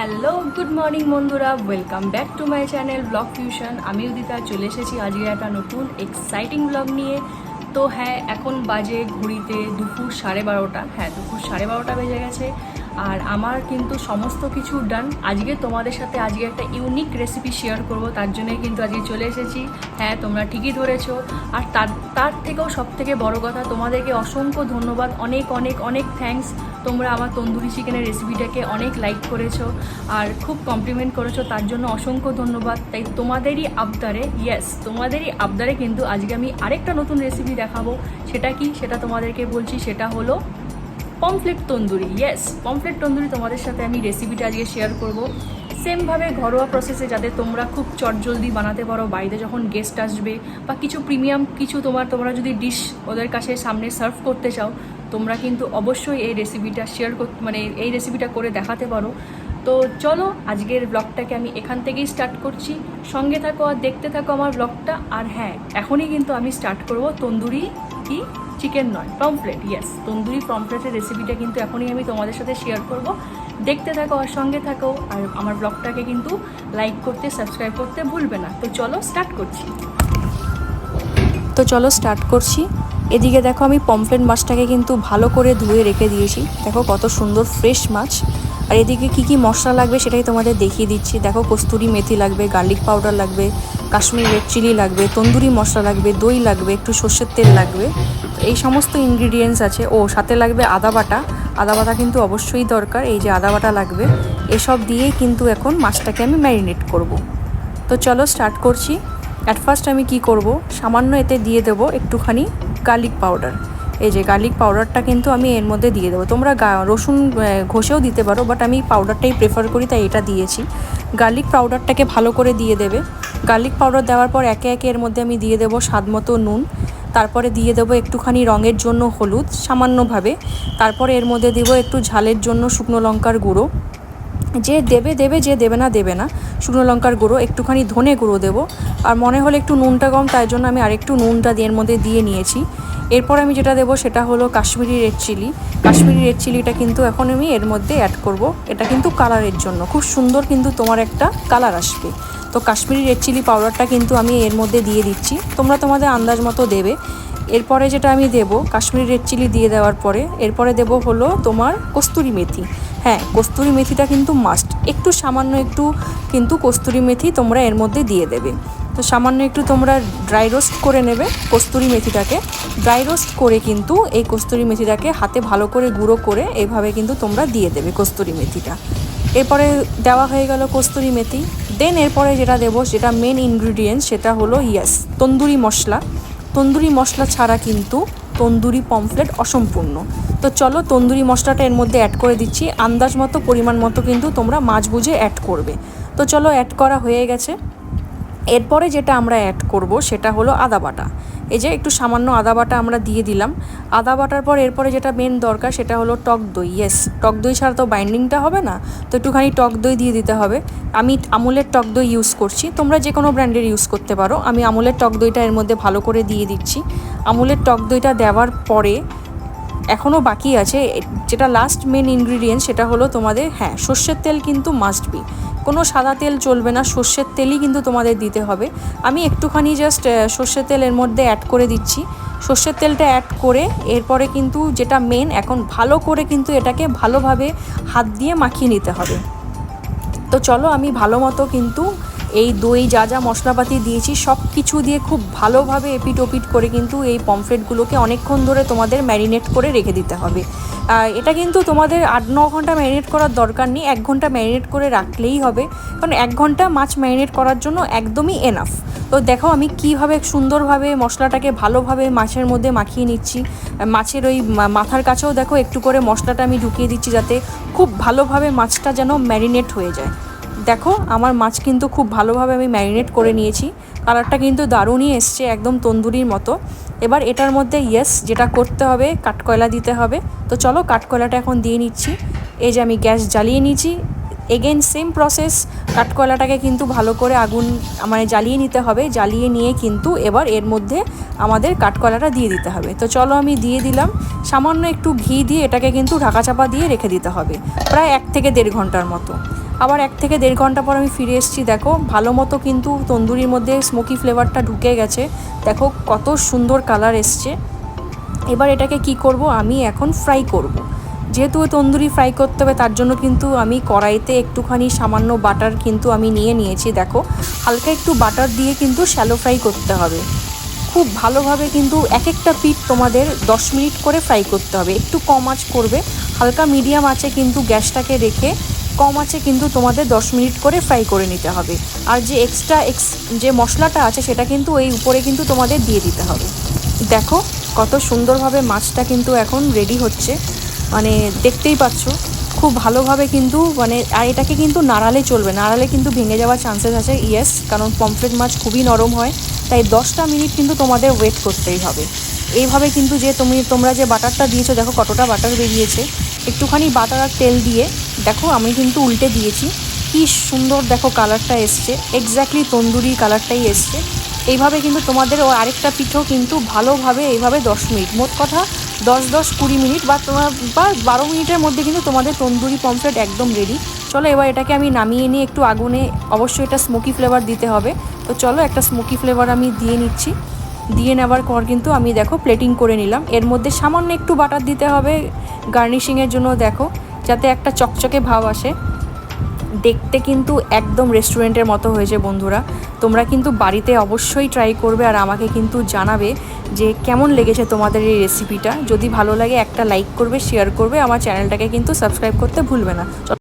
Hello good morning বন্ধুরা, welcome back to my channel blog fusion. আমি উদিতা চলে এসেছি আজকে একটা নতুন এক্সাইটিং ব্লগ নিয়ে। তো হ্যাঁ, এখন বাজে ঘড়িতে দুপুর 12:30। হ্যাঁ, দুপুর 12:30 বেজে গেছে। আর আমার কিন্তু সমস্ত কিছু ডান। আজকে তোমাদের সাথে আজকে একটা ইউনিক রেসিপি শেয়ার করব, তার জন্যই কিন্তু আজকে চলে এসেছি। হ্যাঁ, তোমরা ঠিকই ধরেছো। আর তার থেকেও সবথেকে বড় কথা, তোমাদেরকে অসংখ্য ধন্যবাদ, অনেক অনেক অনেক থ্যাঙ্কস। তোমরা আমার তন্দুরি চিকেনের রেসিপিটাকে অনেক লাইক করেছো আর খুব কমপ্লিমেন্ট করেছো, তার জন্য অসংখ্য ধন্যবাদ। তাই তোমাদেরই আবদারে কিন্তু আজকে আমি আরেকটা নতুন রেসিপি দেখাবো। সেটা কি, সেটা তোমাদেরকে বলছি। সেটা হলো পমফ্লেট তন্দুরি। পমফ্লেট তন্দুরি তোমাদের সাথে আমি রেসিপিটা আজকে শেয়ার করব। সেমভাবে ঘরোয়া প্রসেসে, যাতে তোমরা খুব চটজলদি বানাতে পারো। বাড়িতে যখন গেস্ট আসবে বা কিছু প্রিমিয়াম কিছু তোমরা যদি ডিশ ওদের কাছে সামনে সার্ভ করতে চাও, তোমরা কিন্তু অবশ্যই এই রেসিপিটা এই রেসিপিটা করে দেখাতে পারো। তো চলো, আজকের ব্লগটাকে আমি এখান থেকেই স্টার্ট করছি। সঙ্গে থাকো আর দেখতে থাকো আমার ব্লগটা। আর হ্যাঁ, এখনই কিন্তু আমি স্টার্ট করব তন্দুরি কি চিকেন নয়, পমফ্লেট। তন্দুরি পমফ্লেটের রেসিপিটা কিন্তু এখনই আমি তোমাদের সাথে শেয়ার করব। দেখতে থাকো আর সঙ্গে থাকো। আর আমার ব্লগটাকে কিন্তু লাইক করতে, সাবস্ক্রাইব করতে ভুলবে না। তো চলো স্টার্ট করছি। এদিকে দেখো, আমি পমফ্লেট মাছটাকে কিন্তু ভালো করে ধুয়ে রেখে দিয়েছি। দেখো কত সুন্দর ফ্রেশ মাছ। আর এদিকে কি মশলা লাগবে সেটাই তোমাদের দেখিয়ে দিচ্ছি। দেখো, কস্তুরি মেথি লাগবে, গার্লিক পাউডার লাগবে, কাশ্মীরি রেড চিলি লাগবে, তন্দুরি মশলা লাগবে, দই লাগবে, একটু সর্ষের তেল লাগবে। এই সমস্ত ইনগ্রিডিয়েন্টস আছে। সাথে লাগবে আদা বাটা কিন্তু অবশ্যই দরকার। এই যে আদা বাটা লাগবে, এসব দিয়েই কিন্তু এখন মাছটাকে আমি ম্যারিনেট করব। তো চলো স্টার্ট করছি। অ্যাট ফার্স্ট আমি কি করব, সামান্য এতে দিয়ে দেবো একটুখানি গার্লিক পাউডার। এই যে গার্লিক পাউডারটা কিন্তু আমি এর মধ্যে দিয়ে দেবো। তোমরা রসুন ঘষেও দিতে পারো, বাট আমি পাউডারটাই প্রেফার করি, তাই এটা দিয়েছি। গার্লিক পাউডারটাকে ভালো করে দিয়ে দেবে। গার্লিক পাউডার দেওয়ার পর একে একে এর মধ্যে আমি দিয়ে দেবো স্বাদ মতো নুন। তারপরে দিয়ে দেবো একটুখানি রঙের জন্য হলুদ সামান্যভাবে। তারপরে এর মধ্যে দেবো একটু ঝালের জন্য শুকনো লঙ্কার গুঁড়ো। যে দেবে, যে দেবে না শুকনো লঙ্কার গুঁড়ো। একটুখানি ধনে গুঁড়ো দেবো। আর মনে হলে একটু নুনটা কম, তাই জন্য আমি আরেকটু নুনটা এর মধ্যে দিয়ে নিয়েছি। এরপর আমি যেটা দেবো সেটা হলো কাশ্মীরি রেড চিলিটা কিন্তু এখন আমি এর মধ্যে অ্যাড করব। এটা কিন্তু কালারের জন্য, খুব সুন্দর কিন্তু তোমার একটা কালার আসবে। তো কাশ্মীরি রেড চিলি পাউডারটা কিন্তু আমি এর মধ্যে দিয়ে দিচ্ছি, তোমরা তোমাদের আন্দাজ মতো দেবে। এরপরে যেটা আমি দেবো, কাশ্মীরি রেড চিলি দিয়ে দেওয়ার পরে এরপরে দেবো হলো তোমার কস্তুরি মেথি। হ্যাঁ, কস্তুরি মেথিটা কিন্তু মাস্ট। একটু সামান্য একটু কিন্তু কস্তুরি মেথি তোমরা এর মধ্যে দিয়ে দেবে। তো সামান্য একটু তোমরা ড্রাই রোস্ট করে নেবে কস্তুরি মেথিটাকে। ড্রাই রোস্ট করে কিন্তু এই কস্তুরি মেথিটাকে হাতে ভালো করে গুঁড়ো করে এইভাবে কিন্তু তোমরা দিয়ে দেবে কস্তুরি মেথিটা। এরপরে দেওয়া হয়ে গেল কস্তুরি মেথি। দেন এরপরে যেটা দেবো, যেটা মেন ইনগ্রিডিয়েন্টস, সেটা হলো তন্দুরি মশলা ছাড়া কিন্তু তন্দুরি পমফ্লেট অসম্পূর্ণ। তো চলো, তন্দুরি মশলাটা এর মধ্যে অ্যাড করে দিচ্ছি। আন্দাজ মতো, পরিমাণ মতো কিন্তু তোমরা মাছ বুঝে অ্যাড করবে। তো চলো, অ্যাড করা হয়ে গেছে। এরপরে যেটা আমরা অ্যাড করব সেটা হলো আদা বাটা। এই যে একটু সামান্য আদা বাটা আমরা দিয়ে দিলাম। আদা বাটার পর এরপরে যেটা মেন দরকার সেটা হলো টক দই। টক দই ছাড়া তো বাইন্ডিংটা হবে না, তো একটুখানি টক দই দিয়ে দিতে হবে। আমি আমুলের টক দই ইউজ করছি, তোমরা যে কোনো ব্র্যান্ডের ইউজ করতে পারো। আমি আমুলের টক দইটা এর মধ্যে ভালো করে দিয়ে দিচ্ছি। আমুলের টক দইটা দেওয়ার পরে এখনও বাকি আছে যেটা লাস্ট মেন ইনগ্রিডিয়েন্ট, সেটা হলো তোমাদের সর্ষের তেল কিন্তু মাস্ট বি। কোনো সাদা তেল চলবে না, সর্ষের তেলই কিন্তু তোমাদের দিতে হবে। আমি একটুখানি জাস্ট সর্ষের তেল এর মধ্যে অ্যাড করে দিচ্ছি। সর্ষের তেলটা অ্যাড করে এরপরে কিন্তু যেটা মেন, এখন ভালো করে কিন্তু এটাকে ভালোভাবে হাত দিয়ে মাখিয়ে নিতে হবে। তো চলো, আমি ভালো মতো কিন্তু এই দই যা মশলাপাতি দিয়েছি সব কিছু দিয়ে খুব ভালোভাবে এপিট ওপিট করে কিন্তু এই পমফ্লেটগুলোকে অনেকক্ষণ ধরে তোমাদের ম্যারিনেট করে রেখে দিতে হবে। এটা কিন্তু তোমাদের 8-9 ঘন্টা ম্যারিনেট করার দরকার নেই, 1 ঘন্টা ম্যারিনেট করে রাখলেই হবে। কারণ 1 ঘন্টা মাছ ম্যারিনেট করার জন্য একদমই এনাফ। তো দেখো আমি কীভাবে সুন্দরভাবে মশলাটাকে ভালোভাবে মাছের মধ্যে মাখিয়ে নিচ্ছি। মাছের ওই মাথার কাছেও দেখো একটু করে মশলাটা আমি ঢুকিয়ে দিচ্ছি, যাতে খুব ভালোভাবে মাছটা যেন ম্যারিনেট হয়ে যায়। দেখো, আমার মাছ কিন্তু খুব ভালোভাবে আমি ম্যারিনেট করে নিয়েছি। কালারটা কিন্তু দারুণই এসছে, একদম তন্দুরির মতো। এবার এটার মধ্যে যেটা করতে হবে, কাঠকয়লা দিতে হবে। তো চলো, কাঠকয়লাটা এখন দিয়ে নিচ্ছি। এই যে আমি গ্যাস জ্বালিয়ে নিয়েছি। এগেইন সেম প্রসেস, কাঠকয়লাটাকে কিন্তু ভালো করে আগুন জ্বালিয়ে নিতে হবে। জ্বালিয়ে নিয়ে কিন্তু এবার এর মধ্যে আমাদের কাঠকয়লাটা দিয়ে দিতে হবে। তো চলো, আমি দিয়ে দিলাম। সামান্য একটু ঘি দিয়ে এটাকে কিন্তু ঢাকা চাপা দিয়ে রেখে দিতে হবে প্রায় 1 থেকে 1.5 ঘন্টার মতো। আবার 1 থেকে 1.5 ঘন্টা পর আমি ফিরে এসেছি। দেখো ভালো মতো কিন্তু তন্দুরির মধ্যে স্মোকি ফ্লেভারটা ঢুকে গেছে। দেখো কত সুন্দর কালার এসছে। এবার এটাকে কি করব, আমি এখন ফ্রাই করব। যেহেতু তন্দুরি ফ্রাই করতে হবে তার জন্য কিন্তু আমি কড়াইতে একটুখানি সামান্য বাটার কিন্তু আমি নিয়েছি। দেখো হালকা একটু বাটার দিয়ে কিন্তু শ্যালো ফ্রাই করতে হবে। খুব ভালোভাবে কিন্তু এক একটা পিঠ তোমাদের 10 মিনিট করে ফ্রাই করতে হবে। একটু কম আঁচ করবে, হালকা মিডিয়াম আঁচে কিন্তু গ্যাসটাকে রেখে কম আঁচে কিন্তু তোমাদের 10 মিনিট করে ফ্রাই করে নিতে হবে। আর যে যে মশলাটা আছে সেটা কিন্তু এই উপরে কিন্তু তোমাদের দিয়ে দিতে হবে। দেখো কত সুন্দরভাবে মাছটা কিন্তু এখন রেডি হচ্ছে, মানে দেখতেই পাচ্ছ খুব ভালোভাবে কিন্তু আর এটাকে কিন্তু নাড়ালে চলবে, নাড়ালে কিন্তু ভেঙে যাওয়ার চান্সেস আছে। ইয়েস, কারণ পমফ্রেট মাছ খুবই নরম হয়, তাই 10টা মিনিট কিন্তু তোমাদের ওয়েট করতেই হবে। এইভাবে কিন্তু যে তোমরা যে বাটারটা দিয়েছো, দেখো কতটা বাটার বেরিয়েছে। একটুখানি বাটার আর তেল দিয়ে দেখো আমি কিন্তু উল্টে দিয়েছি। কি সুন্দর দেখো কালারটা এসছে, এক্স্যাক্টলি তন্দুরি কালারটাই এসছে। এইভাবে কিন্তু তোমাদের আরেকটা পিঠেও কিন্তু ভালোভাবে এইভাবে 10 মিনিট, মোট কথা 10-20 মিনিট বা 12 মিনিটের মধ্যে কিন্তু তোমাদের তন্দুরি পমফ্রেট একদম রেডি। চলো এবার এটাকে আমি নামিয়ে নিয়ে একটু আগুনে, অবশ্যই এটা স্মোকি ফ্লেভার দিতে হবে, তো চলো একটা স্মোকি ফ্লেভার আমি দিয়ে নিচ্ছি। দিয়ে নেওয়ার পর কিন্তু আমি দেখো প্লেটিং করে নিলাম। এর মধ্যে সামান্য একটু বাটার দিতে হবে গার্নিশিংয়ের জন্য, দেখো যাতে একটা চকচকে ভাব আসে। দেখতে কিন্তু একদম রেস্টুরেন্টের মতো হয়েছে বন্ধুরা। তোমরা কিন্তু বাড়িতে অবশ্যই ট্রাই করবে আর আমাকে কিন্তু জানাবে যে কেমন লেগেছে তোমাদের এই রেসিপিটা। যদি ভালো লাগে একটা লাইক করবে, শেয়ার করবে, আমার চ্যানেলটাকে কিন্তু সাবস্ক্রাইব করতে ভুলবে না।